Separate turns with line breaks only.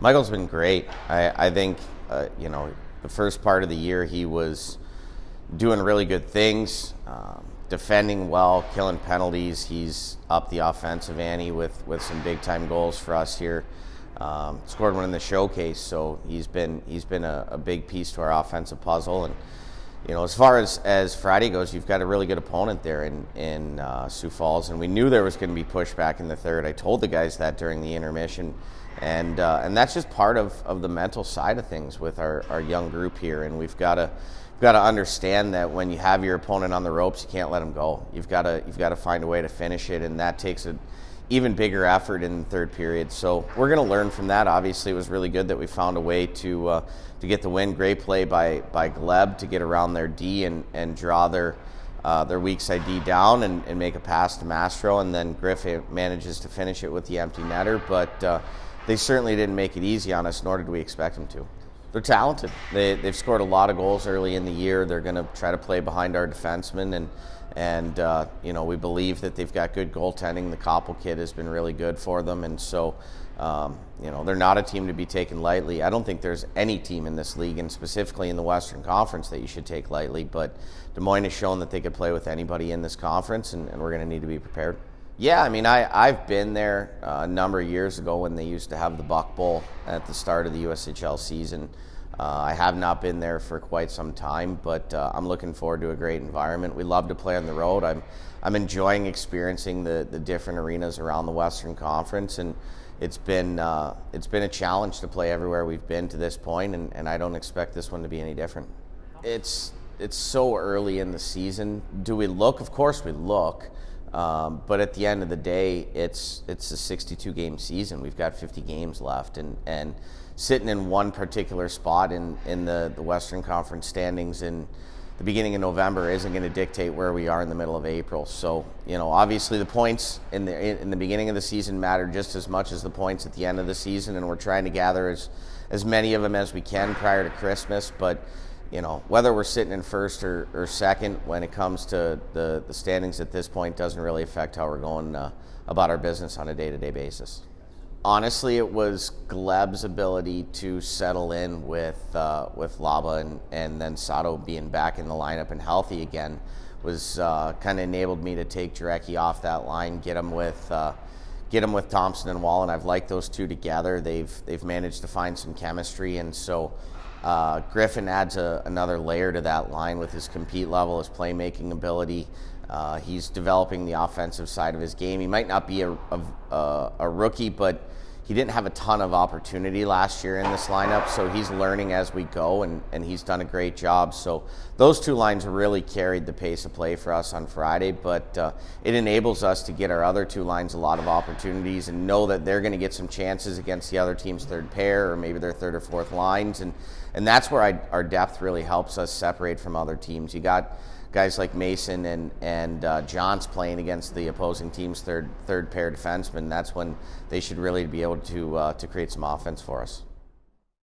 Michael's been great. I think, the first part of the year he was doing really good things, defending well, killing penalties. He's up the offensive ante with some big time goals for us here. Scored one in the showcase, so he's been a big piece to our offensive puzzle. And as far as Friday goes, you've got a really good opponent there in Sioux Falls, and we knew there was going to be pushback in the third. I told the guys that during the intermission, and that's just part of the mental side of things with our young group here. And we've got to understand that when you have your opponent on the ropes, you can't let them go. You've got to find a way to finish it, and that takes an even bigger effort in the third period. So we're going to learn from that. Obviously, it was really good that we found a way to get the win. Great play by Gleb to get around their D and draw their weak side D down and make a pass to Mastro, and then Griffin manages to finish it with the empty netter. But they certainly didn't make it easy on us, nor did we expect them to. They're talented. They've scored a lot of goals early in the year. They're going to try to play behind our defensemen, and we believe that they've got good goaltending. The Koppel kid has been really good for them, and so they're not a team to be taken lightly. I don't think there's any team in this league, and specifically in the Western Conference, that you should take lightly. But Des Moines has shown that they could play with anybody in this conference, and we're going to need to be prepared. Yeah, I mean, I've been there a number of years ago when they used to have the Buck Bowl at the start of the USHL season. I have not been there for quite some time, but I'm looking forward to a great environment. We love to play on the road. I'm enjoying experiencing the different arenas around the Western Conference, and it's been a challenge to play everywhere we've been to this point, and I don't expect this one to be any different. It's so early in the season. Do we look? Of course we look. But at the end of the day, it's a 62-game season. We've got 50 games left, and sitting in one particular spot in the Western Conference standings in the beginning of November isn't going to dictate where we are in the middle of April. So, obviously the points in the beginning of the season matter just as much as the points at the end of the season, and we're trying to gather as many of them as we can prior to Christmas. But whether we're sitting in first or second when it comes to the standings at this point doesn't really affect how we're going about our business on a day-to-day basis. Honestly, it was Gleb's ability to settle in with Laba and then Sato being back in the lineup and healthy again was kind of enabled me to take Jarecki off that line, get him with Thompson and Wallen. I've liked those two together. They've managed to find some chemistry, and so Griffin adds another layer to that line with his compete level, his playmaking ability. He's developing the offensive side of his game. He might not be a rookie, but he didn't have a ton of opportunity last year in this lineup, so he's learning as we go, and he's done a great job. So those two lines really carried the pace of play for us on Friday, but it enables us to get our other two lines a lot of opportunities and know that they're going to get some chances against the other team's third pair or maybe their third or fourth lines, and that's where our depth really helps us separate from other teams. You got guys like Mason and Johns playing against the opposing team's third pair defensemen. That's when they should really be able to create some offense for us.